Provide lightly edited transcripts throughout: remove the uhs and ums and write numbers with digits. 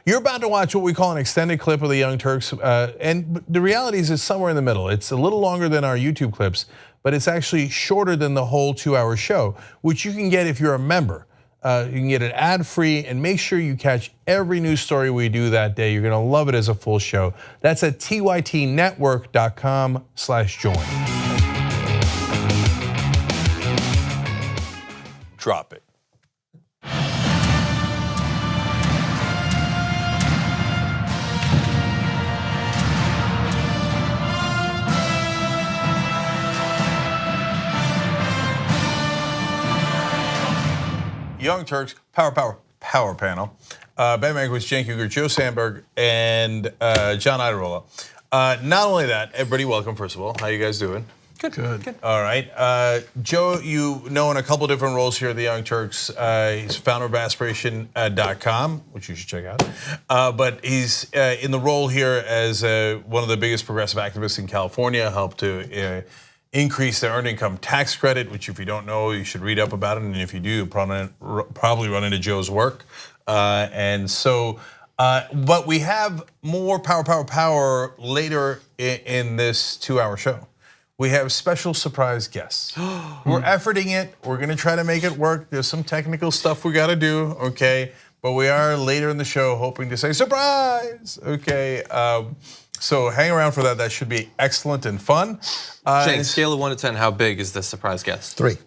You're about to watch what we call an extended clip of the Young Turks, and the reality is it's somewhere in the middle. It's a little longer than our YouTube clips, but it's actually shorter than the whole 2-hour show, which you can get if you're a member. You can get it ad-free, and make sure you catch every news story we do that day. You're gonna love it as a full show. That's at tytnetwork.com/join. Drop it. Young Turks, power panel. Ben Mankiewicz, Cenk Uygur, Joe Sanberg, and John Iadarola. Not only that, everybody welcome, first of all. How you guys doing? Good. All right. Joe, you know in a couple different roles here at the Young Turks. He's founder of aspiration.com, which you should check out. But he's in the role here as one of the biggest progressive activists in California, helped to increase the earned income tax credit, which if you don't know, you should read up about it. And if you do, you'll probably run into Joe's work. But we have more power later in this 2-hour show. We have special surprise guests. We're efforting it. We're gonna try to make it work. There's some technical stuff we gotta do, okay? But we are later in the show hoping to say surprise, okay? So hang around for that. That should be excellent and fun. Cenk, scale of 1 to 10, how big is this surprise guest? 3.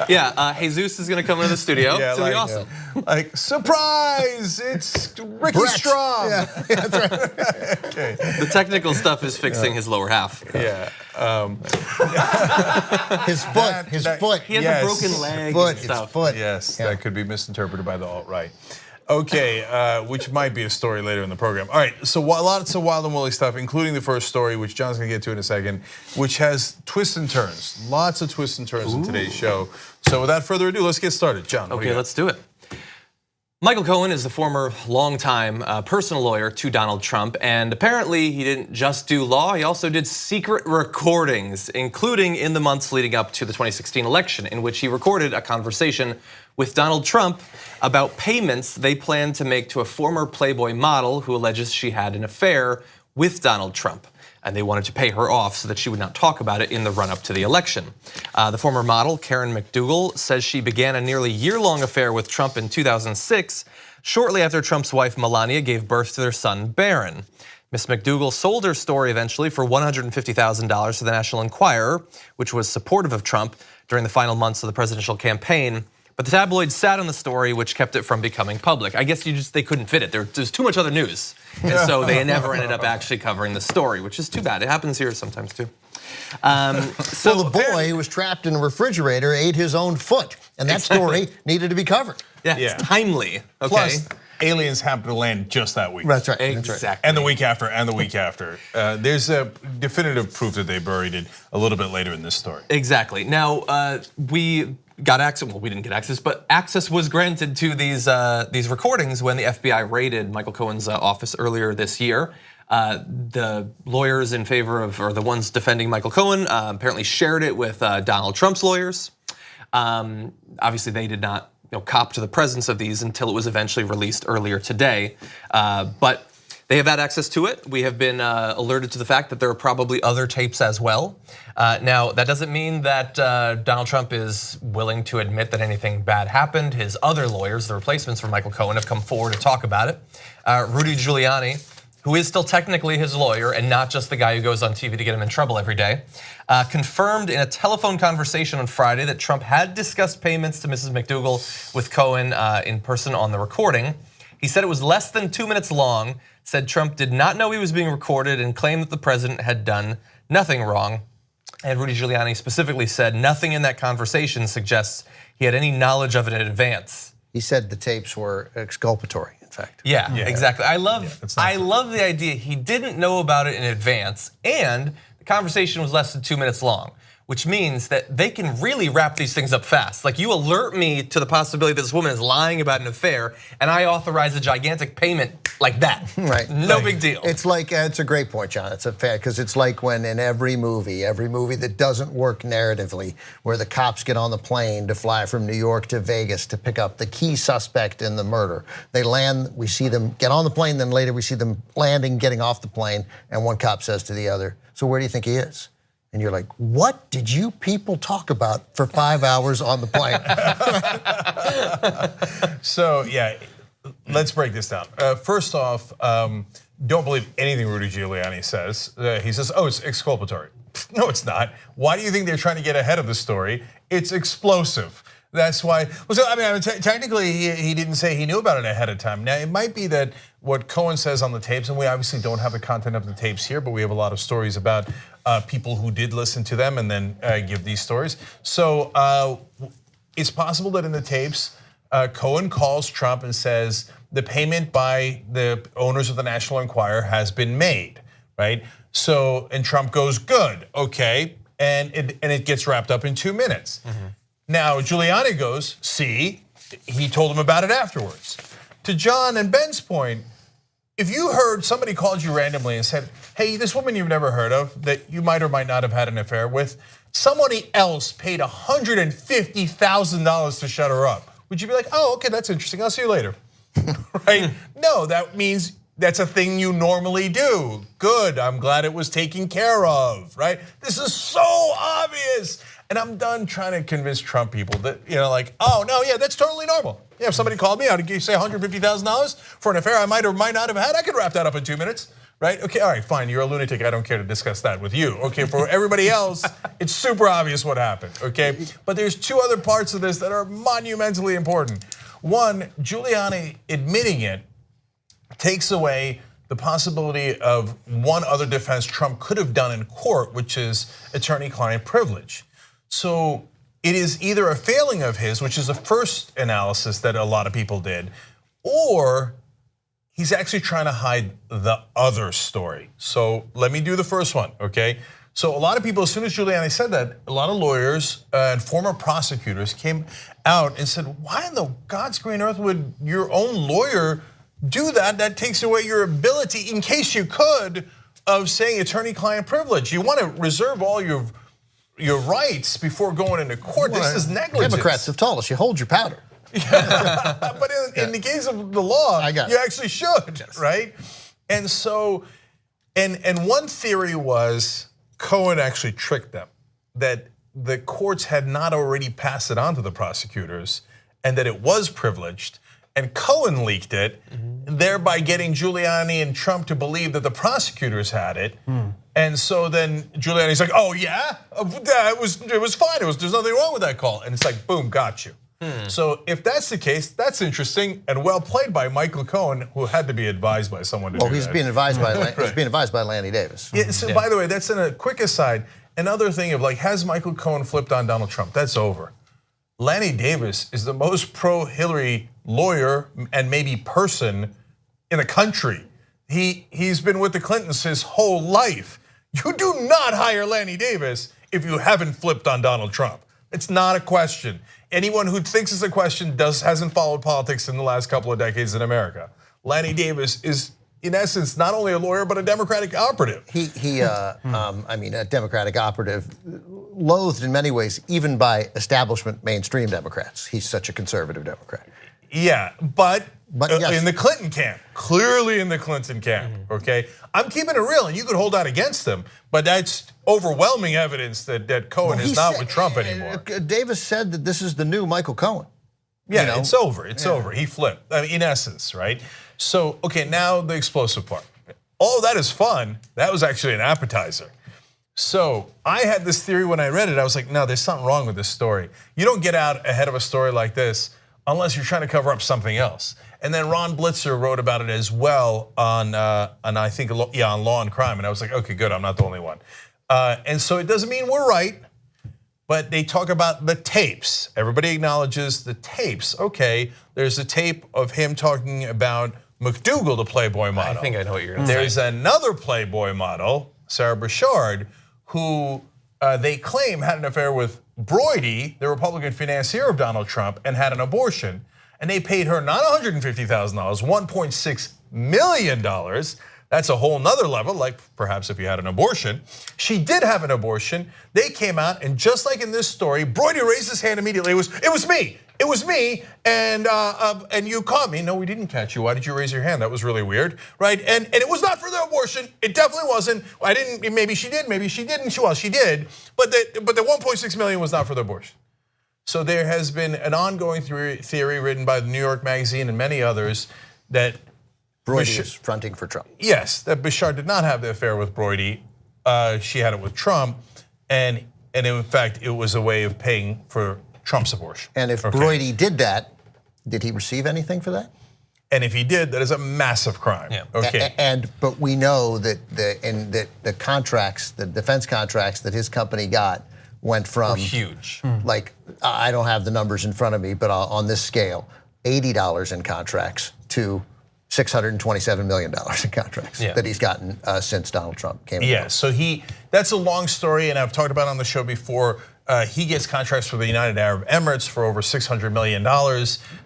Yeah, Jesus is gonna come into the studio. It's gonna be awesome. Like surprise! It's Ricky Strom. Yeah, that's right. Okay. The technical stuff is fixing his lower half. Yeah. His foot. He has a broken leg and stuff. Foot. Yes, that could be misinterpreted by the alt-right. Okay, which might be a story later in the program. All right, so lots of wild and woolly stuff, including the first story, which John's gonna get to in a second, which has twists and turns. Lots of twists and turns in today's show. So without further ado, let's get started. John, okay, let's do it. Michael Cohen is the former longtime personal lawyer to Donald Trump, and apparently he didn't just do law, he also did secret recordings, including in the months leading up to the 2016 election, in which he recorded a conversation with Donald Trump about payments they planned to make to a former Playboy model who alleges she had an affair with Donald Trump. And they wanted to pay her off so that she would not talk about it in the run-up to the election. The former model, Karen McDougal, says she began a nearly year-long affair with Trump in 2006, shortly after Trump's wife Melania gave birth to their son Barron. Ms. McDougal sold her story eventually for $150,000 to the National Enquirer, which was supportive of Trump during the final months of the presidential campaign. But the tabloid sat on the story, which kept it from becoming public. I guess they couldn't fit it. There's too much other news. And so they never ended up actually covering the story, which is too bad. It happens here sometimes too. So the boy who was trapped in a refrigerator ate his own foot, and that story needed to be covered. Yeah, it's timely. Okay. Plus, aliens happened to land just that week. That's right. Exactly. And the week after, and the week after. There's a definitive proof that they buried it a little bit later in this story. Exactly. Now, we got access, well, we didn't get access, but access was granted to these recordings when the FBI raided Michael Cohen's office earlier this year. The lawyers in favor of, or the ones defending Michael Cohen, apparently shared it with Donald Trump's lawyers. Obviously, they did not cop to the presence of these until it was eventually released earlier today. But they have had access to it. We have been alerted to the fact that there are probably other tapes as well. Now, that doesn't mean that Donald Trump is willing to admit that anything bad happened. His other lawyers, the replacements for Michael Cohen, have come forward to talk about it. Rudy Giuliani, who is still technically his lawyer and not just the guy who goes on TV to get him in trouble every day, confirmed in a telephone conversation on Friday that Trump had discussed payments to Mrs. McDougal with Cohen in person on the recording. He said it was less than 2 minutes long, said Trump did not know he was being recorded, and claimed that the president had done nothing wrong. And Rudy Giuliani specifically said nothing in that conversation suggests he had any knowledge of it in advance. He said the tapes were exculpatory, in fact. Yeah, exactly. I love the idea he didn't know about it in advance, and the conversation was less than 2 minutes long, which means that they can really wrap these things up fast. Like, you alert me to the possibility that this woman is lying about an affair, and I authorize a gigantic payment like that. Right. No big deal. It's like, it's a great point, John. It's a fact, because it's like when in every movie that doesn't work narratively, where the cops get on the plane to fly from New York to Vegas to pick up the key suspect in the murder. They land, we see them get on the plane, then later we see them landing, getting off the plane, and one cop says to the other, "So where do you think he is?" And you're like, what did you people talk about for 5 hours on the plane? So yeah, let's break this down. First off, don't believe anything Rudy Giuliani says. He says, oh, it's exculpatory. No, it's not. Why do you think they're trying to get ahead of the story? It's explosive. That's why. Well, so, I mean, technically, he didn't say he knew about it ahead of time. Now, it might be that what Cohen says on the tapes, and we obviously don't have the content of the tapes here, but we have a lot of stories about people who did listen to them and then give these stories. So it's possible that in the tapes, Cohen calls Trump and says the payment by the owners of the National Enquirer has been made, right? So, and Trump goes, good, okay, and it gets wrapped up in 2 minutes. Now, Giuliani goes, see, he told him about it afterwards. To John and Ben's point, if you heard somebody called you randomly and said, hey, this woman you've never heard of that you might or might not have had an affair with, somebody else paid $150,000 to shut her up, would you be like, oh, okay, that's interesting, I'll see you later, right? No, that means that's a thing you normally do. Good, I'm glad it was taken care of, right? This is so obvious. And I'm done trying to convince Trump people that, like, oh, no, yeah, that's totally normal. Yeah, if somebody called me, I'd say $150,000 for an affair I might or might not have had, I could wrap that up in 2 minutes, right? Okay, all right, fine, you're a lunatic, I don't care to discuss that with you. Okay, for everybody else, it's super obvious what happened, okay? But there's two other parts of this that are monumentally important. One, Giuliani admitting it takes away the possibility of one other defense Trump could have done in court, which is attorney-client privilege. So it is either a failing of his, which is the first analysis that a lot of people did, or he's actually trying to hide the other story. So let me do the first one, okay? So a lot of people, as soon as Giuliani said that, a lot of lawyers and former prosecutors came out and said, why in the God's green earth would your own lawyer do that? That takes away your ability, in case you could, of saying attorney-client privilege. You want to reserve all your rights before going into court. This is negligence. Democrats have told us you hold your powder. But in the case of the law, you actually should, right? And so, and one theory was Cohen actually tricked them, that the courts had not already passed it on to the prosecutors and that it was privileged, and Cohen leaked it, thereby getting Giuliani and Trump to believe that the prosecutors had it. And so then Giuliani's like, oh yeah, it was fine, there's nothing wrong with that call. And it's like, boom, got you. So if that's the case, that's interesting and well played by Michael Cohen, who had to be advised by someone to do that. He's being advised by Lanny Davis. Yeah, so by the way, that's in a quick aside. Another thing of like, has Michael Cohen flipped on Donald Trump? That's over. Lanny Davis is the most pro-Hillary lawyer and maybe person in the country. He's been with the Clintons his whole life. You do not hire Lanny Davis if you haven't flipped on Donald Trump. It's not a question. Anyone who thinks it's a question hasn't followed politics in the last couple of decades in America. Lanny Davis is, in essence, not only a lawyer, but a Democratic operative. I mean, a Democratic operative, loathed in many ways, even by establishment mainstream Democrats. He's such a conservative Democrat. Yeah, but yes. In the Clinton camp, clearly in the Clinton camp, okay? I'm keeping it real, and you could hold out against him, but that's overwhelming evidence that Cohen is not with Trump anymore. Davis said that this is the new Michael Cohen. Yeah, it's over, it's over. He flipped, I mean, in essence, right? So, okay, now the explosive part. All of that is fun. That was actually an appetizer. So I had this theory when I read it. I was like, no, there's something wrong with this story. You don't get out ahead of a story like this unless you're trying to cover up something else. And then Ron Blitzer wrote about it as well on I think, on Law and Crime. And I was like, okay, good, I'm not the only one. And so it doesn't mean we're right, but they talk about the tapes. Everybody acknowledges the tapes. Okay, there's a tape of him talking about McDougal, the Playboy model. I think I know what you're gonna say. There's another Playboy model, Sarah Bouchard, who they claim had an affair with Brody, the Republican financier of Donald Trump, and had an abortion. And they paid her not $150,000, $1.6 million. That's a whole nother level, like perhaps if you had an abortion. She did have an abortion. They came out, and just like in this story, Brody raised his hand immediately. It was me, and you caught me. No, we didn't catch you. Why did you raise your hand? That was really weird, right? And it was not for the abortion. It definitely wasn't. I didn't. Maybe she did. Maybe she didn't. Well, she did. But the 1.6 million was not for the abortion. So there has been an ongoing theory written by the New York Magazine and many others that Brody is fronting for Trump. Yes, that Bashar did not have the affair with Brody. She had it with Trump, and in fact, it was a way of paying for Trump's abortion. And if Brody did that, did he receive anything for that? And if he did, that is a massive crime. Yeah. Okay. But we know that the contracts, the defense contracts that his company got, went from huge. Like, I don't have the numbers in front of me, but on this scale, $80 in contracts to $627 million in contracts that he's gotten since Donald Trump came in. Yeah, so that's a long story, and I've talked about it on the show before. He gets contracts for the United Arab Emirates for over $600 million.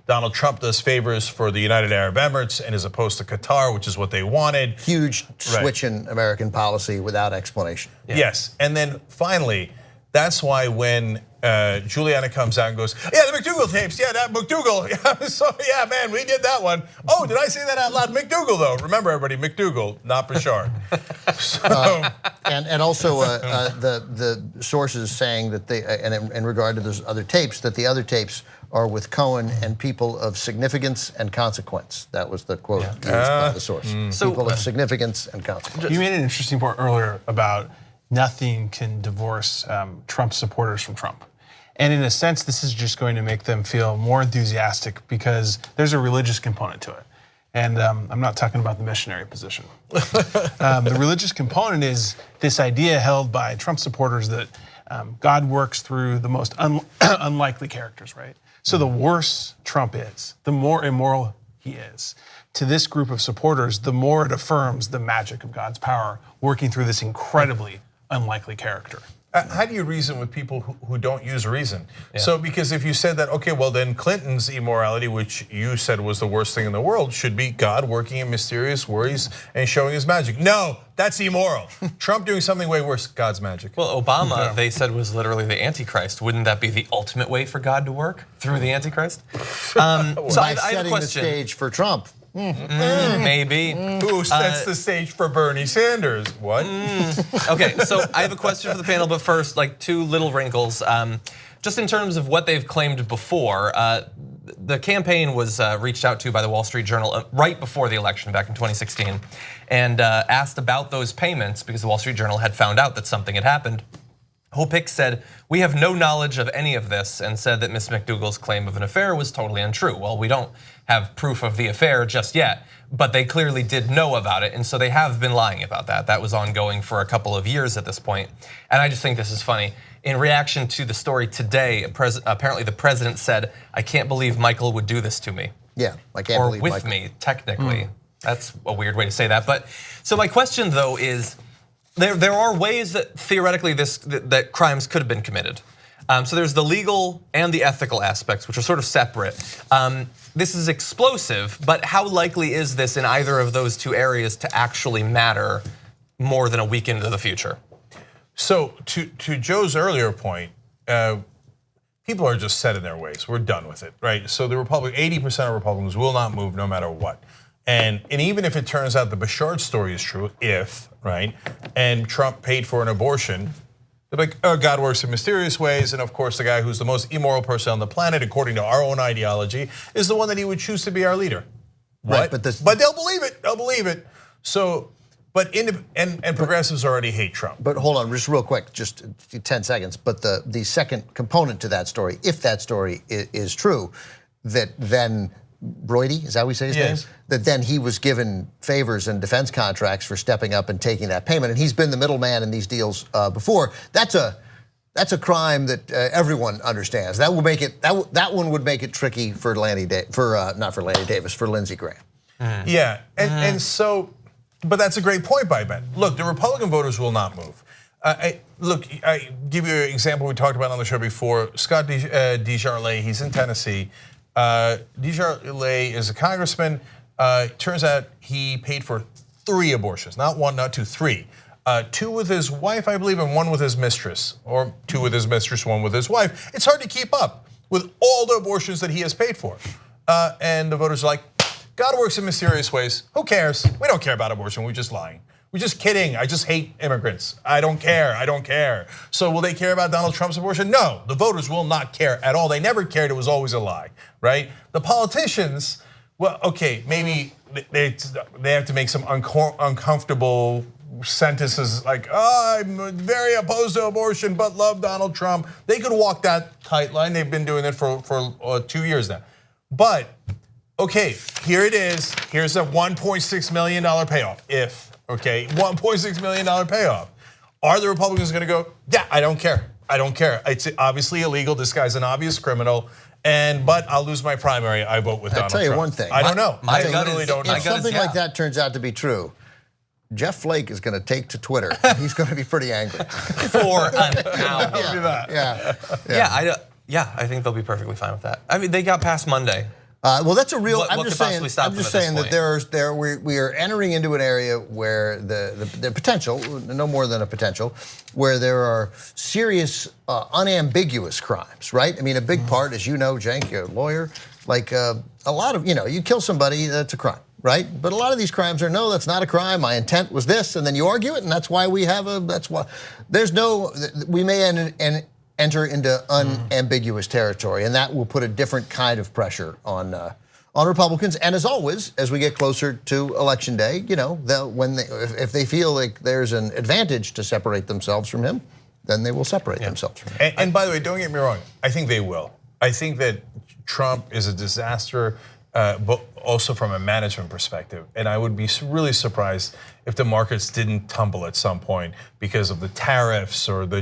Donald Trump does favors for the United Arab Emirates and is opposed to Qatar, which is what they wanted. Huge switch in American policy without explanation. Yeah. Yes, and then finally, that's why when Giuliani comes out and goes, yeah, the McDougal tapes, yeah, that McDougal, yeah, man, we did that one. Oh, did I say that out loud? McDougal, though. Remember, everybody, McDougal, not Bashar. And also the sources saying that and in regard to those other tapes, that the other tapes are with Cohen and people of significance and consequence. That was the quote used by the source. People of significance and consequence. You made an interesting point earlier about nothing can divorce Trump supporters from Trump. And in a sense, this is just going to make them feel more enthusiastic because there's a religious component to it. And I'm not talking about the missionary position. The religious component is this idea held by Trump supporters that God works through the most unlikely characters, right? So the worse Trump is, the more immoral he is. To this group of supporters, the more it affirms the magic of God's power working through this incredibly unlikely character. How do you reason with people who don't use reason? Yeah. So because if you said that, okay, well then Clinton's immorality, which you said was the worst thing in the world, should be God working in mysterious ways and showing his magic. No, that's immoral. Trump doing something way worse, God's magic. Well, Obama, they said, was literally the Antichrist. Wouldn't that be the ultimate way for God to work? Through the Antichrist? So I have a question. The stage for Trump. Maybe. Who sets the stage for Bernie Sanders? What? Okay, so I have a question for the panel, but first, like two little wrinkles. Just in terms of what they've claimed before, the campaign was reached out to by the Wall Street Journal right before the election back in 2016 and asked about those payments because the Wall Street Journal had found out that something had happened. Hope Hicks said, we have no knowledge of any of this, and said that Ms. McDougal's claim of an affair was totally untrue. Well, we don't have proof of the affair just yet, but they clearly did know about it, and so they have been lying about that. That was ongoing for a couple of years at this point, and I just think this is funny. In reaction to the story today, apparently the president said, I can't believe Michael would do this to me. Yeah, I can't believe Michael. Or with me, technically. That's a weird way to say that. But so my question though is, there are ways that theoretically that crimes could have been committed. So there's the legal and the ethical aspects, which are sort of separate. This is explosive, but how likely is this in either of those two areas to actually matter more than a week into the future? So to Joe's earlier point, people are just set in their ways. We're done with it, right? So the 80% of Republicans will not move no matter what. And even if it turns out the Bashar story is true, right, and Trump paid for an abortion, they're like, oh, God works in mysterious ways, and of course the guy who's the most immoral person on the planet, according to our own ideology, is the one that he would choose to be our leader. Right, but they'll believe it. They'll believe it. So, and progressives already hate Trump. But hold on, just real quick, just 10 seconds. But the second component to that story, if that story is true, that then Brody, is that how we say his name? That then he was given favors and defense contracts for stepping up and taking that payment, and he's been the middleman in these deals before. That's a crime that everyone understands. That will make it that one would make it tricky for not for Lanny Davis, for Lindsey Graham. Yeah, and so, but that's a great point by Ben. Look, the Republican voters will not move. Look, I give you an example we talked about on the show before. Scott DeJarlais, he's in Tennessee. DeJarlais is a congressman. Turns out he paid for 3 abortions, not 1, not 2, 3. 2 with his wife, I believe, and 1 with his mistress, or 2 with his mistress, 1 with his wife. It's hard to keep up with all the abortions that he has paid for. And the voters are like, God works in mysterious ways. Who cares? We don't care about abortion. We're just lying. We're just kidding. I just hate immigrants. I don't care. I don't care. So will they care about Donald Trump's abortion? No, the voters will not care at all. They never cared. It was always a lie, right? The politicians, well, okay, maybe they have to make some uncomfortable sentences like, oh, I'm very opposed to abortion but love Donald Trump. They could walk that tight line. They've been doing it for 2 years now. But, okay, here it is. Here's a $1.6 million payoff. Okay, $1.6 million payoff. Are the Republicans gonna go, yeah, I don't care. I don't care. It's obviously illegal. This guy's an obvious criminal. But I'll lose my primary. I vote with Donald Trump. I'll tell you one thing. I don't know. My I gut literally is- don't know. If something like that turns out to be true, Jeff Flake is going to take to Twitter. He's going to be pretty angry. For an hour. Yeah. I think they'll be perfectly fine with that. I mean, they got past Monday. Well, that's a real. What I'm could just possibly saying. stop I'm them just at this saying that point? we are entering into an area where the potential, no more than a potential, where there are serious, unambiguous crimes. Right? I mean, a big part, as you know, Cenk, you're a lawyer. Like a lot of, you kill somebody, that's a crime. Right? But a lot of these crimes are, no, that's not a crime. My intent was this, and then you argue it, and that's why we have we may enter into unambiguous territory, and that will put a different kind of pressure on Republicans. And as always, as we get closer to Election Day, if they feel like there's an advantage to separate themselves from him, then they will separate themselves from him. And by the way, don't get me wrong. I think they will. I think that Trump is a disaster, but also from a management perspective. And I would be really surprised if the markets didn't tumble at some point because of the tariffs or the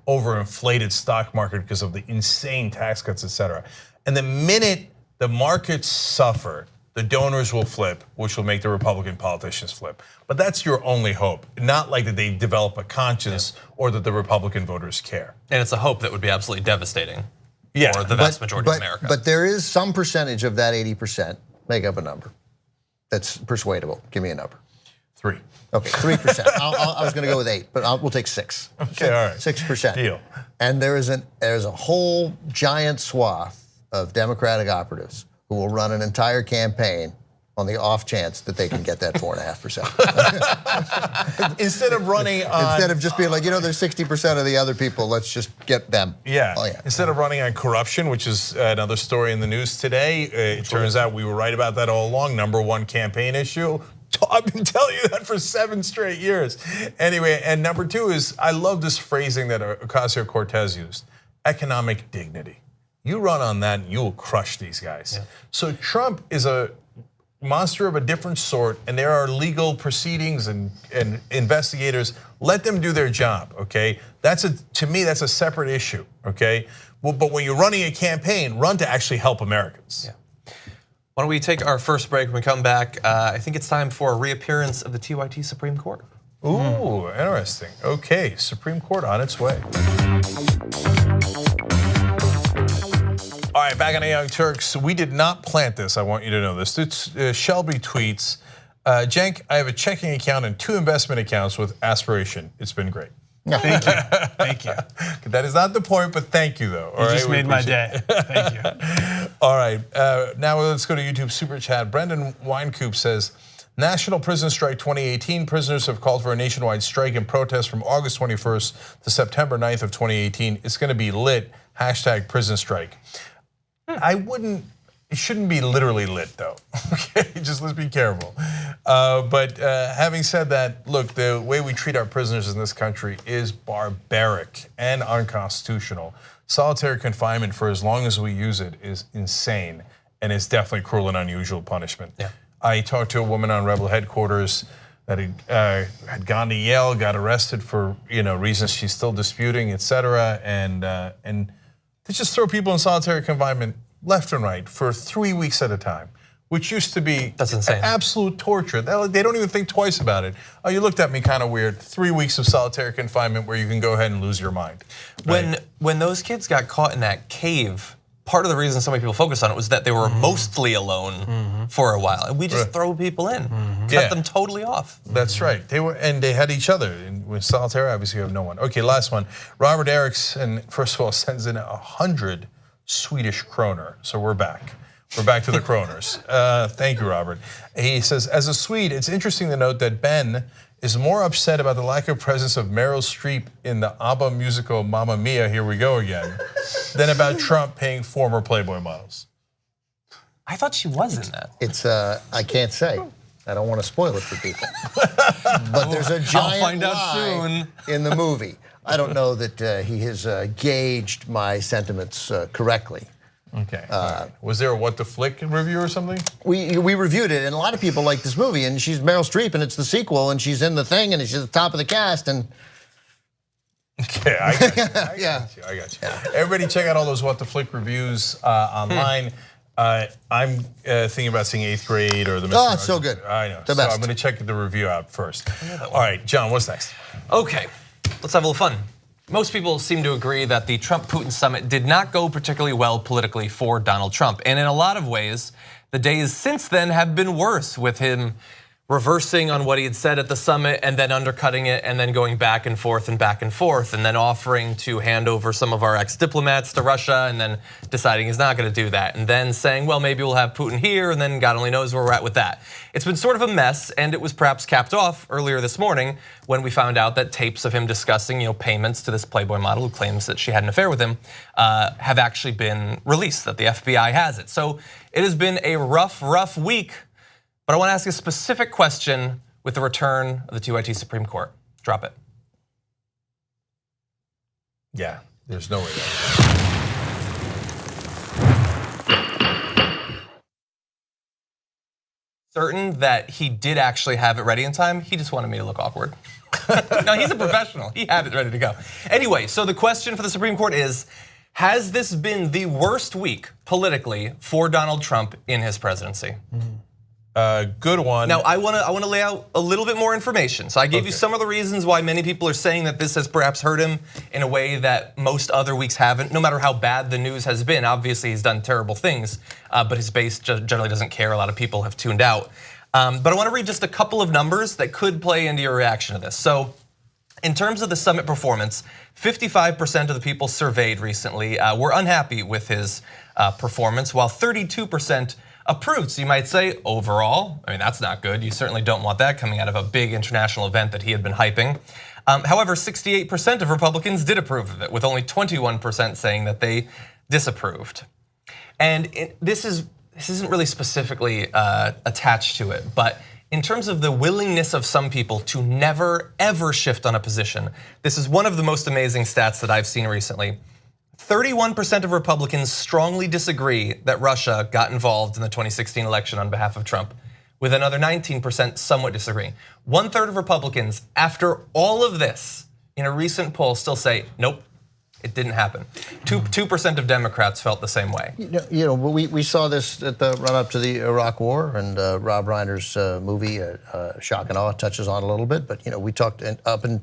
overinflated stock market because of the insane tax cuts, et cetera. And the minute the markets suffer, the donors will flip, which will make the Republican politicians flip. But that's your only hope. Not like that they develop a conscience or that the Republican voters care. And it's a hope that would be absolutely devastating for the vast majority of America. But there is some percentage of that 80%, make up a number, that's persuadable. Give me a number. 3. Okay, 3%. I was going to go with 8, but we'll take 6. Okay, all right. 6%. Deal. And there's a whole giant swath of Democratic operatives who will run an entire campaign on the off chance that they can get that 4.5%. Instead of running on... Instead of just being like, there's 60% of the other people, let's just get them. Yeah. Oh, yeah. Instead of running on corruption, which is another story in the news today, it turns out we were right about that all along. #1 campaign issue. I've been telling you that for 7 straight years. Anyway, and #2 is, I love this phrasing that Ocasio-Cortez used, economic dignity. You run on that and you will crush these guys. Yeah. So Trump is a monster of a different sort, and there are legal proceedings and investigators. Let them do their job, okay? To me, that's a separate issue, okay? Well, but when you're running a campaign, run to actually help Americans. Yeah. Why don't we take our first break? When we come back, I think it's time for a reappearance of the TYT Supreme Court. Ooh, interesting. Okay, Supreme Court on its way. All right, back on the Young Turks. We did not plant this, I want you to know this. Shelby tweets, Cenk, I have a checking account and 2 investment accounts with Aspiration. It's been great. Thank you, thank you. That is not the point, but thank you though. You just made my day, thank you. All right, now let's go to YouTube Super Chat. Brendan Winecoop says, National Prison Strike 2018. Prisoners have called for a nationwide strike and protest from August 21st to September 9th of 2018. It's gonna be lit, #prison strike. It shouldn't be literally lit though, okay? Just let's be careful. But having said that, look, the way we treat our prisoners in this country is barbaric and unconstitutional. Solitary confinement for as long as we use it is insane, and it's definitely cruel and unusual punishment. Yeah. I talked to a woman on Rebel headquarters that had gone to Yale, got arrested for reasons she's still disputing, et cetera, and they just throw people in solitary confinement left and right for 3 weeks at a time. which used to be That's insane. absolute torture. They don't even think twice about it. Oh, you looked at me kind of weird. 3 weeks of solitary confinement where you can go ahead and lose your mind. Right? When those kids got caught in that cave, part of the reason so many people focused on it was that they were mostly alone for a while, and we just throw people in, cut them totally off. That's right. They had each other. And with solitary, obviously you have no one. Okay, last one. Robert Eriksson, first of all, sends in 100 Swedish kroner. So we're back. We're back to the kroners. Thank you, Robert. He says, as a Swede, it's interesting to note that Ben is more upset about the lack of presence of Meryl Streep in the ABBA musical Mamma Mia, Here We Go Again, than about Trump paying former Playboy models. I thought she was in that. It's I can't say. I don't want to spoil it for people. But there's a giant find out lie in the movie. I don't know that he has gauged my sentiments correctly. Okay. Was there a What the Flick review or something? We reviewed it, and a lot of people like this movie, and she's Meryl Streep, and it's the sequel, and she's in the thing, and she's at the top of the cast, and. Okay, I got you. I got you. Yeah. Everybody check out all those What the Flick reviews online. I'm thinking about seeing 8th Grade or the Mr. Oh, it's so good. I know. The best. So I'm going to check the review out first. All right, John, what's next? Okay, let's have a little fun. Most people seem to agree that the Trump-Putin summit did not go particularly well politically for Donald Trump. And in a lot of ways, the days since then have been worse, with him reversing on what he had said at the summit and then undercutting it and then going back and forth and then offering to hand over some of our ex-diplomats to Russia and then deciding he's not going to do that, and then saying, well, maybe we'll have Putin here, and then God only knows where we're at with that. It's been sort of a mess, and it was perhaps capped off earlier this morning when we found out that tapes of him discussing payments to this Playboy model who claims that she had an affair with him have actually been released, that the FBI has it. So it has been a rough week. But I want to ask a specific question with the return of the TYT Supreme Court. Drop it. Yeah, there's no way. Certain that he did actually have it ready in time. He just wanted me to look awkward. No, he's a professional. He had it ready to go. Anyway, so the question for the Supreme Court is, has this been the worst week politically for Donald Trump in his presidency? Good one. Now, I want to lay out a little bit more information. So I gave you some of the reasons why many people are saying that this has perhaps hurt him in a way that most other weeks haven't, no matter how bad the news has been. Obviously, he's done terrible things, but his base generally doesn't care. A lot of people have tuned out. But I want to read just a couple of numbers that could play into your reaction to this. So in terms of the summit performance, 55% of the people surveyed recently were unhappy with his performance, while 32% approved. So you might say, overall, I mean, that's not good. You certainly don't want that coming out of a big international event that he had been hyping. However, 68% of Republicans did approve of it, with only 21% saying that they disapproved. And this isn't really specifically attached to it, but in terms of the willingness of some people to never, ever shift on a position, this is one of the most amazing stats that I've seen recently. 31% of Republicans strongly disagree that Russia got involved in the 2016 election on behalf of Trump, with another 19% somewhat disagreeing. 1/3 of Republicans, after all of this, in a recent poll still say, nope, it didn't happen. 2% of Democrats felt the same way. We saw this at the run up to the Iraq War, and Rob Reiner's movie, Shock and Awe, touches on it a little bit. But we talked up, and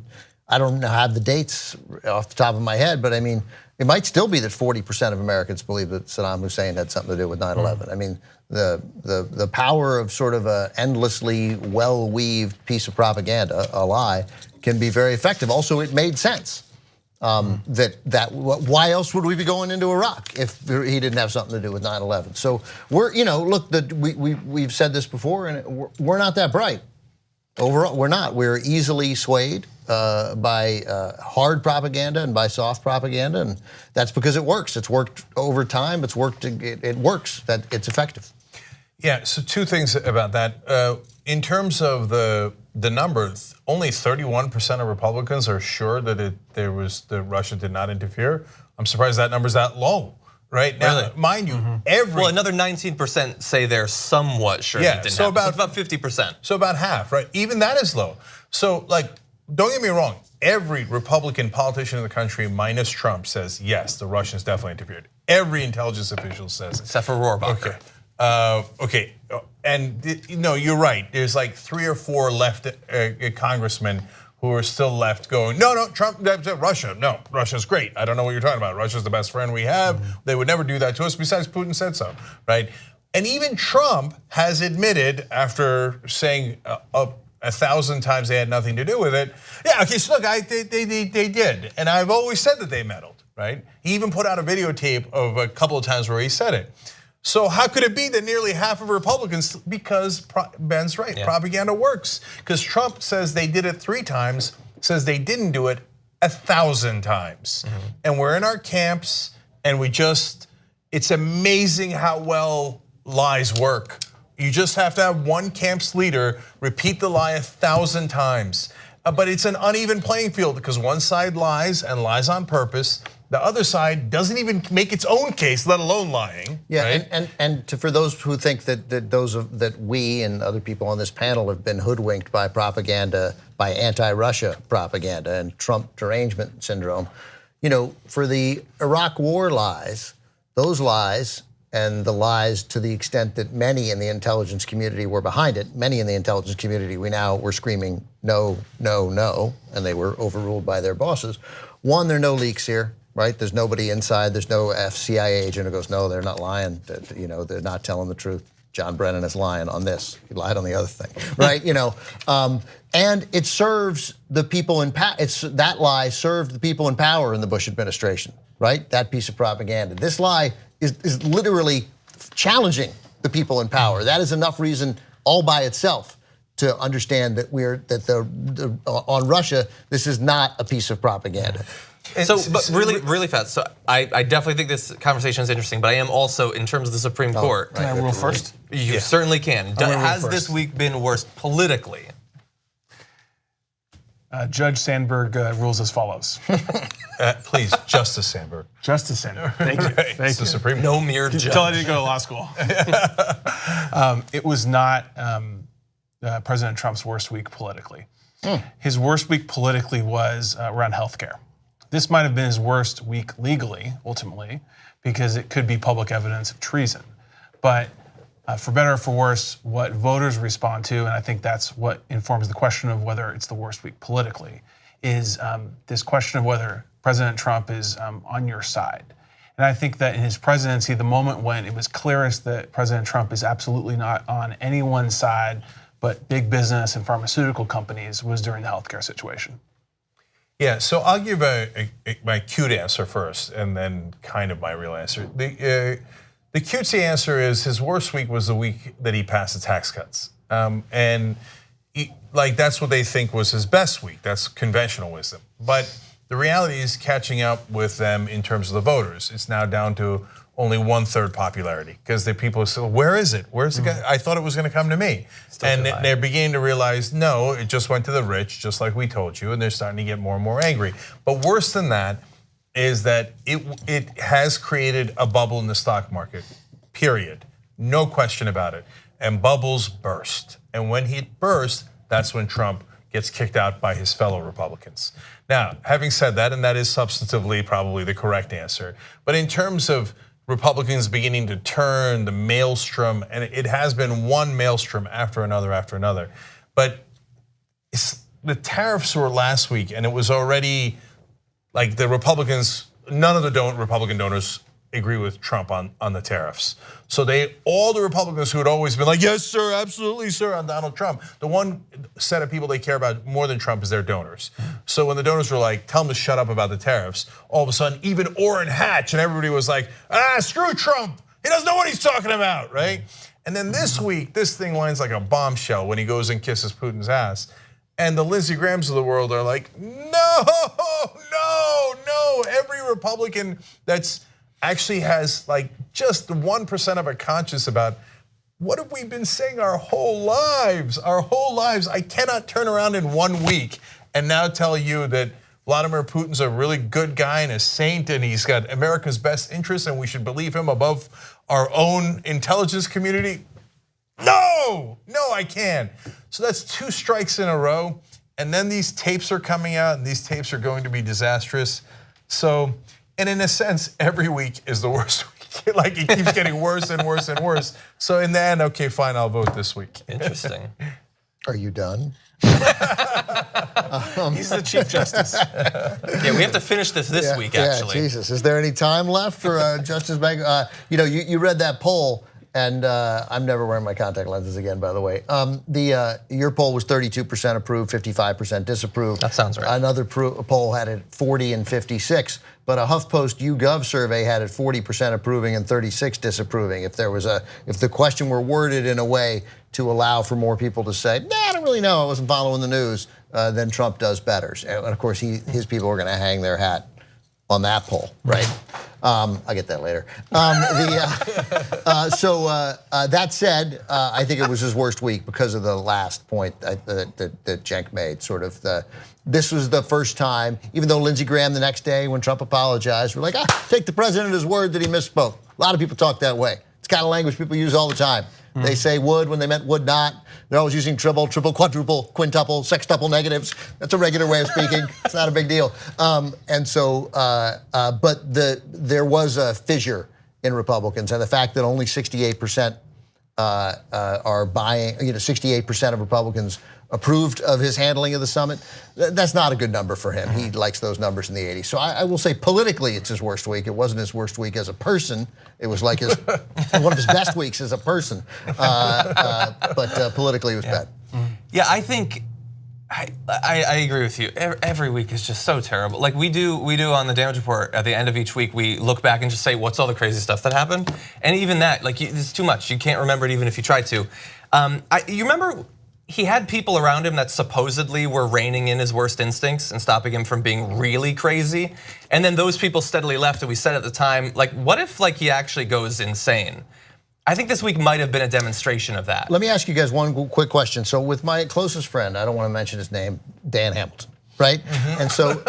I don't have the dates off the top of my head, but I mean, it might still be that 40% of Americans believe that Saddam Hussein had something to do with 9/11. I mean, the power of sort of an endlessly well-weaved piece of propaganda, a lie, can be very effective. Also, it made sense. Why else would we be going into Iraq if he didn't have something to do with 9/11? So we're, look, we've said this before, and we're not that bright. Overall, we're not. We're easily swayed by hard propaganda and by soft propaganda, and that's because it works. It's worked over time. It works. That it's effective. Yeah. So two things about that. In terms of the number, only 31% of Republicans are sure that that Russia did not interfere. I'm surprised that number's that low. Right now, really? Mind you, well, another 19% say they're somewhat sure that it didn't happen. So about 50%. So about half, right? Even that is low. So don't get me wrong. Every Republican politician in the country, minus Trump, says yes, the Russians definitely interfered. Every intelligence official says it. Except for Rohrabacher. Okay. Okay, and you're right. There's like 3 or 4 left congressmen who are still left going, no, Trump, Russia, no, Russia's great. I don't know what you're talking about. Russia's the best friend we have. They would never do that to us. Besides, Putin said so, right? And even Trump has admitted, after saying 1,000 times they had nothing to do with it. Yeah, okay, so look, they did, and I've always said that they meddled, right? He even put out a videotape of a couple of times where he said it. So how could it be that nearly half of Republicans, because Ben's right, propaganda works. Because Trump says they did it 3 times, says they didn't do it 1,000 times. And we're in our camps, and it's amazing how well lies work. You just have to have one camp's leader repeat the lie 1,000 times. But it's an uneven playing field because one side lies and lies on purpose. The other side doesn't even make its own case, let alone lying. Yeah, right? and for those who think that we and other people on this panel have been hoodwinked by propaganda, by anti-Russia propaganda and Trump derangement syndrome, for the Iraq War lies, those lies, and the lies to the extent that many in the intelligence community were behind it, many in the intelligence community were screaming no, no, no, and they were overruled by their bosses. One, there are no leaks here. Right, there's nobody inside. There's no CIA agent who goes, no, they're not lying. They're not telling the truth. John Brennan is lying on this. He lied on the other thing, right? And it serves the people in power. That lie served the people in power in the Bush administration, right? That piece of propaganda. This lie is literally challenging the people in power. That is enough reason, all by itself, to understand that on Russia, this is not a piece of propaganda. So, but really fast. So, I definitely think this conversation is interesting, but I am also, in terms of the Supreme Court. Can I rule first? You certainly can. Has this week been worse politically? Judge Sanberg rules as follows. Please, Justice Sanberg. Justice Sanberg, thank you. Right. Thank the you. Supreme No mere judge. Until I didn't go to law school. It was not President Trump's worst week politically. His worst week politically was around healthcare. This might have been his worst week legally, ultimately, because it could be public evidence of treason. But for better or for worse, what voters respond to, and I think that's what informs the question of whether it's the worst week politically, is this question of whether President Trump is on your side. And I think that in his presidency, the moment when it was clearest that President Trump is absolutely not on anyone's side, but big business and pharmaceutical companies, was during the healthcare situation. Yeah, so I'll give my cute answer first, and then kind of my real answer. The cutesy answer is his worst week was the week that he passed the tax cuts, and that's what they think was his best week. That's conventional wisdom, but the reality is catching up with them in terms of the voters. It's now down to only 1/3 popularity because the people are still, where is it? Where's the guy? I thought it was going to come to me. And they're beginning to realize, no, it just went to the rich, just like we told you, and they're starting to get more and more angry. But worse than that is that it has created a bubble in the stock market, period. No question about it. And bubbles burst. And when he burst, that's when Trump gets kicked out by his fellow Republicans. Now, having said that, and that is substantively probably the correct answer, but in terms of Republicans beginning to turn the maelstrom, and it has been one maelstrom after another. But the tariffs were last week, and it was already like the Republicans, none of the Republican donors agree with Trump on the tariffs. So all the Republicans who had always been like, yes, sir, absolutely, sir, on Donald Trump, the one set of people they care about more than Trump is their donors. So when the donors were like, tell them to shut up about the tariffs, all of a sudden, even Orrin Hatch and everybody was like, screw Trump. He doesn't know what he's talking about, right? And then this week, this thing lands like a bombshell when he goes and kisses Putin's ass. And the Lindsey Grahams of the world are like, no. Every Republican that's actually has like just 1% of a conscience about what have we been saying our whole lives? I cannot turn around in 1 week and now tell you that Vladimir Putin's a really good guy and a saint and he's got America's best interests and we should believe him above our own intelligence community. No, I can't. So that's 2 strikes in a row. And then these tapes are coming out and these tapes are going to be disastrous. So, and in a sense, every week is the worst week like it keeps getting worse and worse and worse. So in the end, okay, fine, I'll vote this week. Interesting. Are you done? He's the Chief Justice. Yeah, we have to finish this week, actually. Yeah, Jesus. Is there any time left for Justice Bank? You read that poll, and I'm never wearing my contact lenses again, by the way. Your poll was 32% approved, 55% disapproved. That sounds right. Another poll had it 40 and 56. But a HuffPost YouGov survey had it 40% approving and 36 disapproving. If the question were worded in a way to allow for more people to say, nah, I don't really know, I wasn't following the news, then Trump does better. And of course, his people are going to hang their hat on that poll, right? I'll get that later. That said, I think it was his worst week because of the last point that Cenk made. This was the first time, even though Lindsey Graham the next day when Trump apologized, we're like, take the president at his word that he misspoke. A lot of people talk that way. It's kind of language people use all the time. They say would when they meant would not. They're always using triple, quadruple, quintuple, sextuple negatives. That's a regular way of speaking. It's not a big deal. But there was a fissure in Republicans, and the fact that only 68% are buying, 68% of Republicans approved of his handling of the summit. That's not a good number for him. He likes those numbers in the 80s. So I will say politically it's his worst week. It wasn't his worst week as a person. It was like one of his best weeks as a person. But politically it was bad. Yeah, I think I agree with you. Every week is just so terrible. Like we do on the damage report at the end of each week, we look back and just say, what's all the crazy stuff that happened? And even that, like it's too much. You can't remember it even if you try to. You remember he had people around him that supposedly were reining in his worst instincts and stopping him from being really crazy. And then those people steadily left, and we said at the time, like, what if he actually goes insane? I think this week might have been a demonstration of that. Let me ask you guys one quick question. So with my closest friend, I don't want to mention his name, Dan Hamilton, right? And so,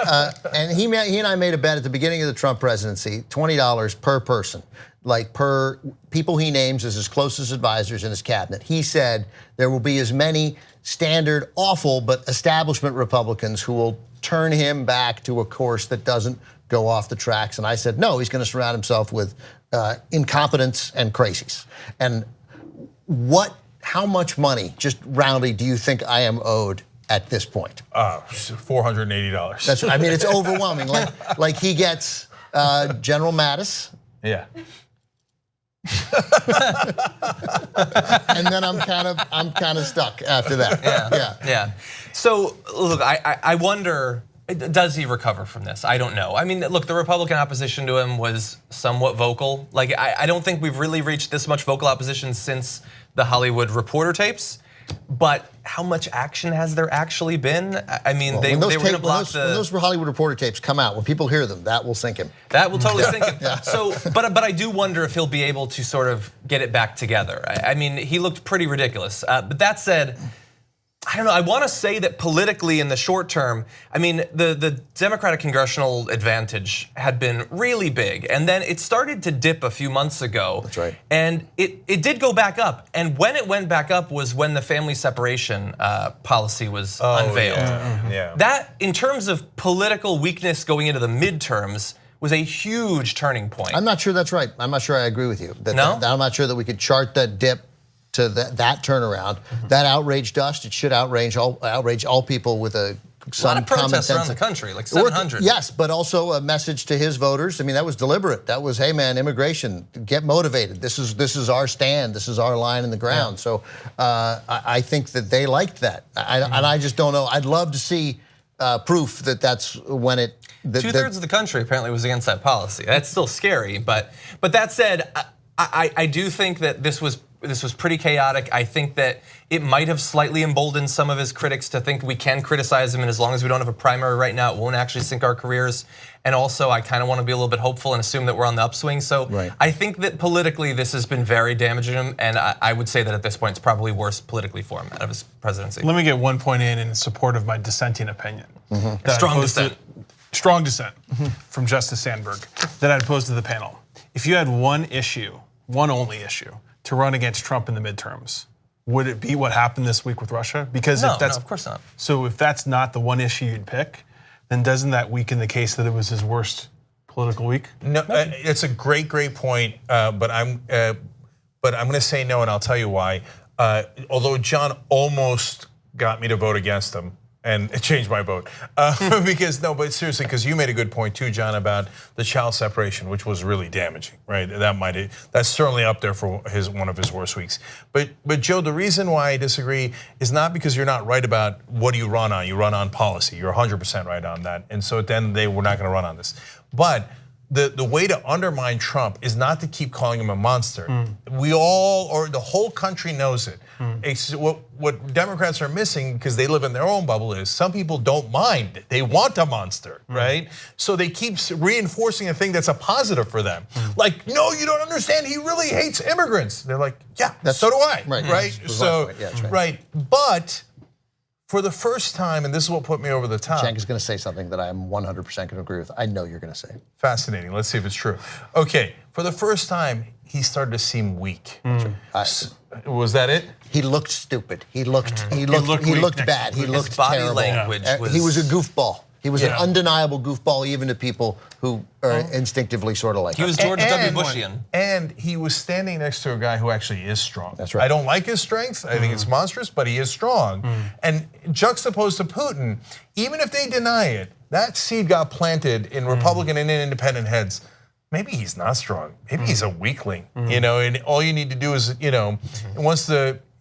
and he and I made a bet at the beginning of the Trump presidency, $20 per person, like per people he names as his closest advisors in his cabinet. He said there will be as many standard, awful, but establishment Republicans who will turn him back to a course that doesn't go off the tracks. And I said, no, he's going to surround himself with incompetents and crazies. And how much money, just roundly, do you think I am owed at this point? $480. That's, I mean, it's overwhelming. Like he gets General Mattis. Yeah. And then I'm kind of stuck after that. Yeah. So look, I wonder, does he recover from this? I don't know. I mean, look, the Republican opposition to him was somewhat vocal. Like, I don't think we've really reached this much vocal opposition since the Hollywood Reporter tapes. But how much action has there actually been? I mean, they were going to block when those Hollywood Reporter tapes come out, when people hear them, that will sink him. That will totally sink him. So, but I do wonder if he'll be able to sort of get it back together. I mean, he looked pretty ridiculous. But that said, I don't know, I want to say that politically in the short term, I mean, the Democratic congressional advantage had been really big, and then it started to dip a few months ago. That's right. And it did go back up, and when it went back up was when the family separation policy was unveiled. Yeah. That, in terms of political weakness going into the midterms, was a huge turning point. I'm not sure that's right. I'm not sure I agree with you. No? I'm not sure that we could chart that dip to that turnaround. That outraged us. It should outrage all people with some a lot of common protests sense around the country, like 700. Yes, but also a message to his voters. I mean, that was deliberate. That was, hey man, immigration, get motivated. This is our stand. This is our line in the ground. Yeah. So I think that they liked that. And I just don't know. I'd love to see proof that that's when it. Two-thirds of the country apparently was against that policy. That's still scary, but that said, I do think that this was pretty chaotic. I think that it might have slightly emboldened some of his critics to think we can criticize him, and as long as we don't have a primary right now, it won't actually sink our careers. And also, I kind of want to be a little bit hopeful and assume that we're on the upswing. So right. I think that politically this has been very damaging him, and I would say that at this point it's probably worse politically for him out of his presidency. Let me get one point in support of my dissenting opinion. Strong dissent from Justice Sanberg that I'd pose to the panel. If you had one only issue, to run against Trump in the midterms, would it be what happened this week with Russia? Because no, of course not. So if that's not the one issue you'd pick, then doesn't that weaken the case that it was his worst political week? No, it's a great point. But I'm going to say no, and I'll tell you why. Although John almost got me to vote against him, and it changed my vote. Because no, but seriously, because you made a good point too, John, about the child separation, which was really damaging, right? That's certainly up there for one of his worst weeks. But Joe, the reason why I disagree is not because you're not right about what do you run on. You run on policy. You're 100% right on that. And so at the end of the day, we're not going to run on this. But the way to undermine Trump is not to keep calling him a monster. We all, or the whole country knows it. It's what Democrats are missing, because they live in their own bubble, is some people don't mind. They want a monster, right? So they keep reinforcing a thing that's a positive for them. Like, no, you don't understand, he really hates immigrants. They're like, yeah, so do I, right? So, right, but for the first time, and this is what put me over the top. Cenk is going to say something that I am 100% going to agree with. I know you're going to say. Fascinating. Let's see if it's true. Okay, for the first time, he started to seem weak. Was that it? He looked stupid. He looked bad. He looked body terrible. language was. He was a goofball. He was an undeniable goofball, even to people who are instinctively sort of like He was George W. Bushian. And he was standing next to a guy who actually is strong. That's right. I don't like his strength. I think it's monstrous, but he is strong. And juxtaposed to Putin, even if they deny it, that seed got planted in Republican and independent heads. Maybe he's not strong. Maybe he's a weakling. And all you need to do is, once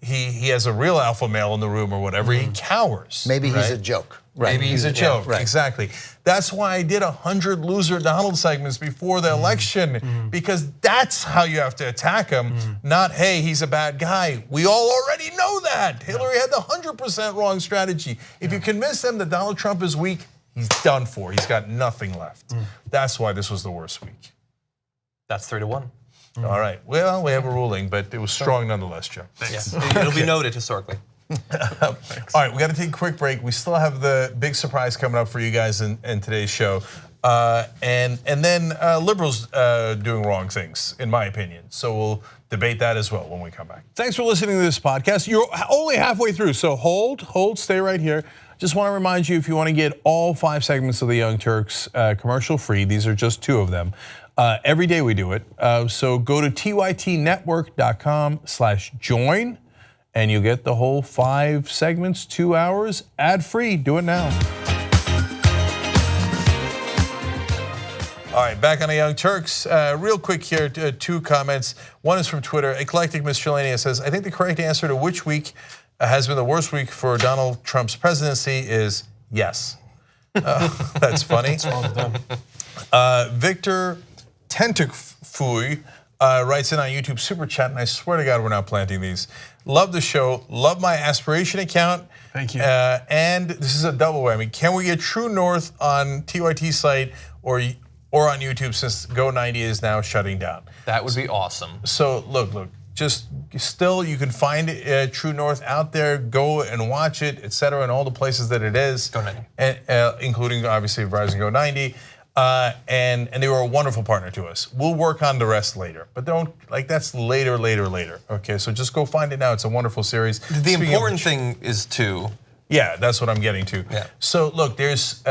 he has a real alpha male in the room or whatever, he cowers. Maybe he's a joke. Right. Maybe he's a joke, exactly. That's why I did 100 loser Donald segments before the election, because that's how you have to attack him, not, hey, he's a bad guy. We all already know that. Hillary had the 100% wrong strategy. If you convince them that Donald Trump is weak, he's done for. He's got nothing left. That's why this was the worst week. That's 3-1. All right, well, we have a ruling, but it was strong nonetheless, Joe. Yes. It'll be noted historically. All right, we got to take a quick break. We still have the big surprise coming up for you guys in today's show. And then liberals doing wrong things, in my opinion. So we'll debate that as well when we come back. Thanks for listening to this podcast. You're only halfway through, so hold, stay right here. Just want to remind you, if you want to get all 5 segments of the Young Turks commercial free, these are just 2 of them. Every day we do it. So go to tytnetwork.com/join. And you get the whole 5 segments, 2 hours, ad-free. Do it now. All right, back on the Young Turks. Real quick here, 2 comments. One is from Twitter. Eclectic Miscellanea says, I think the correct answer to which week has been the worst week for Donald Trump's presidency is yes. That's funny. What's wrong with them? Victor Tentukfuy writes in on YouTube Super Chat, and I swear to God we're not planting these. Love the show, love my aspiration account. Thank you. And this is a double whammy. Can we get True North on TYT site or on YouTube, since Go90 is now shutting down? That would be awesome. So look, just still you can find True North out there. Go and watch it, etc., in all the places that it is. Go90. And, including obviously Verizon Go90. And they were a wonderful partner to us. We'll work on the rest later, but that's later. Okay, so just go find it now. It's a wonderful series. The important thing is to. Yeah, that's what I'm getting to. Yeah. So look, there's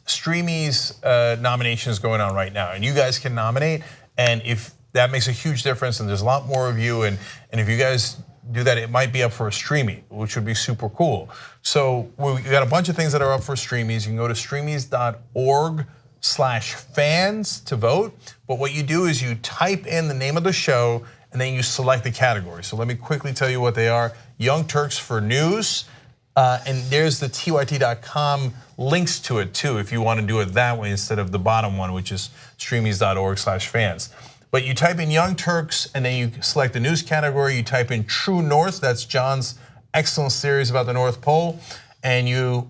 Streamy's nominations going on right now, and you guys can nominate, and if that makes a huge difference, and there's a lot more of you, and if you guys do that, it might be up for a Streamy, which would be super cool. So we got a bunch of things that are up for Streamies. You can go to streamies.org/fans to vote. But what you do is you type in the name of the show and then you select the category. So let me quickly tell you what they are. Young Turks for news, and there's the tyt.com links to it too, if you want to do it that way instead of the bottom one, which is streamies.org/fans. But you type in Young Turks and then you select the news category. You type in True North, that's John's excellent series about the North Pole, and you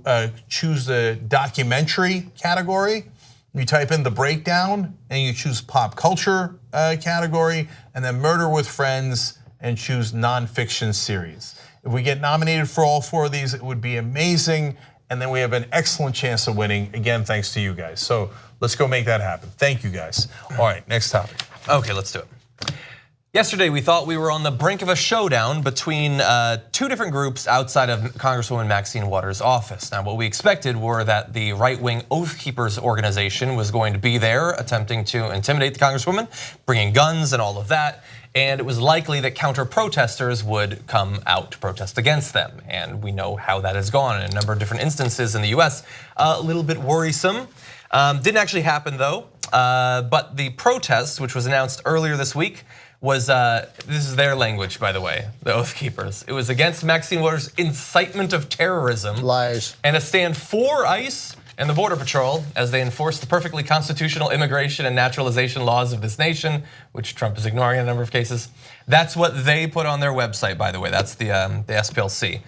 choose the documentary category. You type in the breakdown and you choose pop culture category, and then murder with friends and choose nonfiction series. If we get nominated for all 4 of these, it would be amazing. And then we have an excellent chance of winning, again, thanks to you guys. So let's go make that happen. Thank you guys. All right, next topic. Okay, let's do it. Yesterday, we thought we were on the brink of a showdown between two different groups outside of Congresswoman Maxine Waters' office. Now, what we expected were that the right-wing Oath Keepers organization was going to be there attempting to intimidate the Congresswoman, bringing guns and all of that. And it was likely that counter-protesters would come out to protest against them. And we know how that has gone in a number of different instances in the US. A little bit worrisome. Didn't actually happen though. But the protest, which was announced earlier this week, was, this is their language, by the way, the Oath Keepers. It was against Maxine Waters' incitement of terrorism. Lies. And a stand for ICE and the Border Patrol as they enforce the perfectly constitutional immigration and naturalization laws of this nation, which Trump is ignoring in a number of cases. That's what they put on their website, by the way. That's the SPLC.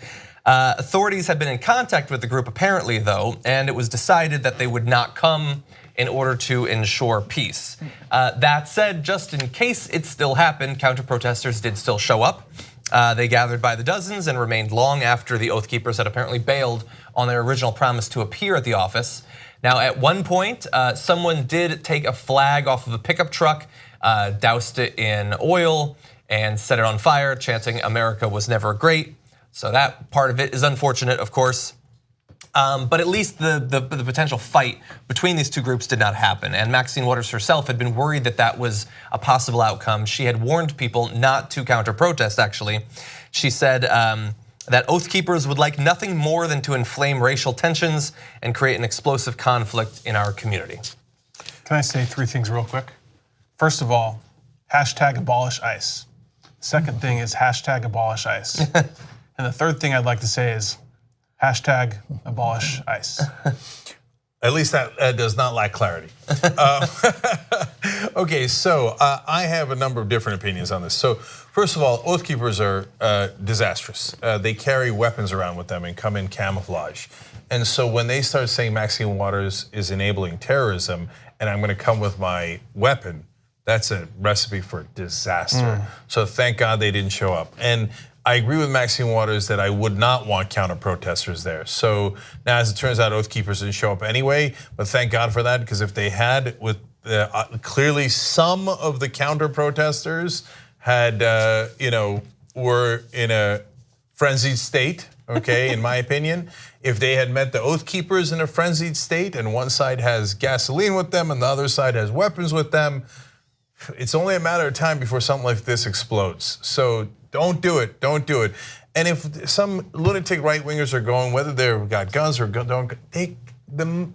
Authorities had been in contact with the group apparently though, and it was decided that they would not come in order to ensure peace. That said, just in case it still happened, counter-protesters did still show up. They gathered by the dozens and remained long after the Oath Keepers had apparently bailed on their original promise to appear at the office. Now, at one point, someone did take a flag off of a pickup truck, doused it in oil, and set it on fire, chanting "America was never great." So that part of it is unfortunate, of course. But at least the potential fight between these two groups did not happen. And Maxine Waters herself had been worried that that was a possible outcome. She had warned people not to counter-protest, actually. She said that Oath Keepers would like nothing more than to inflame racial tensions and create an explosive conflict in our community. Can I say 3 things real quick? First of all, hashtag abolish ICE. Second thing is hashtag abolish ICE. And the third thing I'd like to say is hashtag abolish ICE. At least that does not lack clarity. Okay, so I have a number of different opinions on this. So first of all, Oath Keepers are disastrous. They carry weapons around with them and come in camouflage. And so when they start saying Maxine Waters is enabling terrorism and I'm gonna come with my weapon, that's a recipe for disaster. So thank God they didn't show up. And I agree with Maxine Waters that I would not want counter-protesters there. So now, as it turns out, Oath Keepers didn't show up anyway, but thank God for that, because if they had, with clearly some of the counter-protesters had, were in a frenzied state, okay, in my opinion. If they had met the Oath Keepers in a frenzied state and one side has gasoline with them and the other side has weapons with them, it's only a matter of time before something like this explodes. So don't do it, don't do it. And if some lunatic right-wingers are going, whether they've got guns or don't, take them.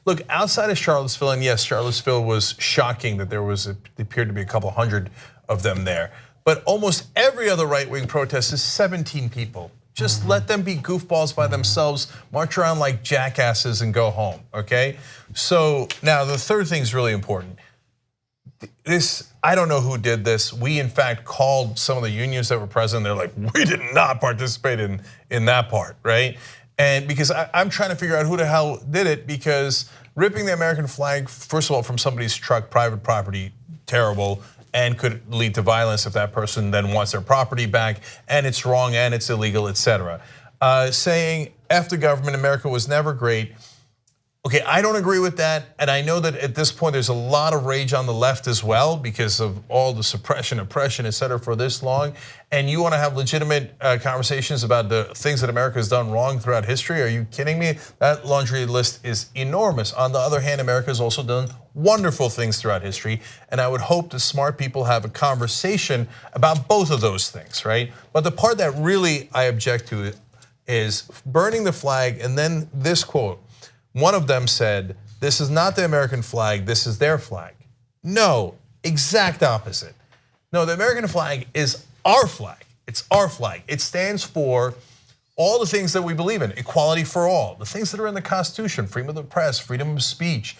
Look, outside of Charlottesville, and yes, Charlottesville was shocking that there appeared to be a couple hundred of them there. But almost every other right-wing protest is 17 people. Just let them be goofballs by themselves, march around like jackasses and go home, okay? So now the third thing is really important. This, I don't know who did this. We in fact called some of the unions that were present. They're like, we did not participate in that part, right? And because I'm trying to figure out who the hell did it, because ripping the American flag, first of all, from somebody's truck, private property, terrible, and could lead to violence if that person then wants their property back, and it's wrong and it's illegal, etc. Saying F the government, America was never great. Okay, I don't agree with that, and I know that at this point there's a lot of rage on the left as well because of all the suppression, oppression, etc. for this long, and you want to have legitimate conversations about the things that America has done wrong throughout history. Are you kidding me? That laundry list is enormous. On the other hand, America has also done wonderful things throughout history, and I would hope that smart people have a conversation about both of those things, right? But the part that really I object to is burning the flag, and then this quote. One of them said, this is not the American flag, this is their flag. No, exact opposite. No, the American flag is our flag. It's our flag. It stands for all the things that we believe in, equality for all, the things that are in the Constitution, freedom of the press, freedom of speech,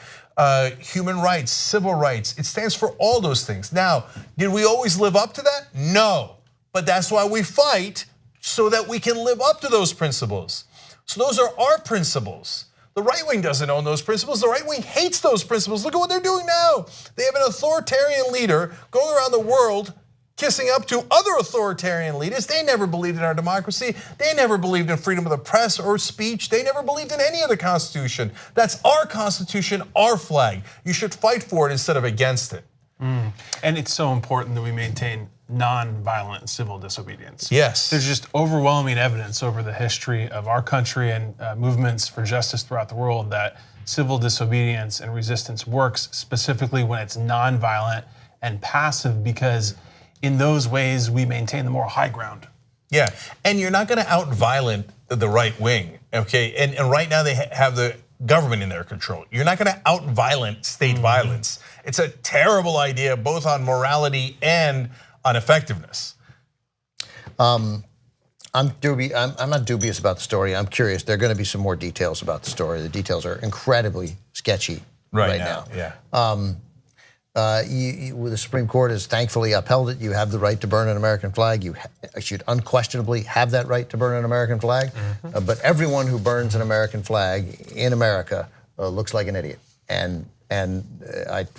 human rights, civil rights. It stands for all those things. Now, did we always live up to that? No, but that's why we fight, so that we can live up to those principles. So those are our principles. The right wing doesn't own those principles. The right wing hates those principles. Look at what they're doing now. They have an authoritarian leader going around the world kissing up to other authoritarian leaders. They never believed in our democracy. They never believed in freedom of the press or speech. They never believed in any of the Constitution. That's our Constitution, our flag. You should fight for it instead of against it. And it's so important that we maintain non-violent civil disobedience. Yes. There's just overwhelming evidence over the history of our country and movements for justice throughout the world that civil disobedience and resistance works, specifically when it's non-violent and passive, because in those ways we maintain the moral high ground. Yeah, and you're not going to out-violent the right wing, okay? And right now they have the government in their control. You're not going to out-violent state violence. It's a terrible idea, both on morality and on effectiveness. I'm not dubious about the story. I'm curious. There are going to be some more details about the story. The details are incredibly sketchy right now. Yeah. The Supreme Court has thankfully upheld it. You have the right to burn an American flag. You should unquestionably have that right to burn an American flag. But everyone who burns an American flag in America looks like an idiot.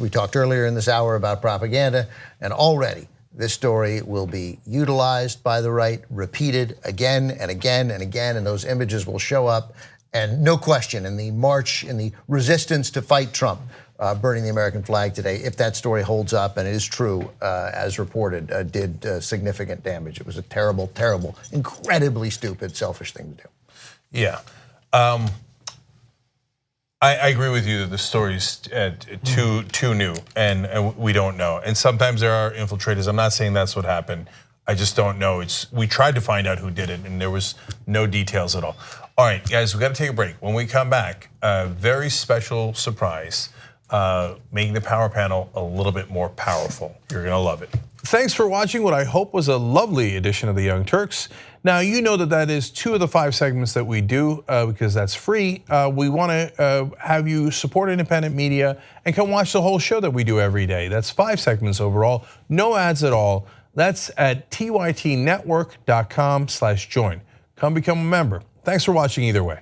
We talked earlier in this hour about propaganda, and already this story will be utilized by the right, repeated again and again and again, and those images will show up. And no question, in the march, in the resistance to fight Trump, burning the American flag today, if that story holds up and it is true, as reported, did significant damage. It was a terrible, terrible, incredibly stupid, selfish thing to do. Yeah. I agree with you that the story's too new, and we don't know. And sometimes there are infiltrators. I'm not saying that's what happened. I just don't know. We tried to find out who did it, and there was no details at all. All right, guys, we got to take a break. When we come back, a very special surprise, making the power panel a little bit more powerful. You're gonna love it. Thanks for watching what I hope was a lovely edition of the Young Turks. Now, you know that is 2 of the 5 segments that we do because that's free. We want to have you support independent media and come watch the whole show that we do every day. That's 5 segments overall, no ads at all. That's at tytnetwork.com/join. Come become a member. Thanks for watching either way.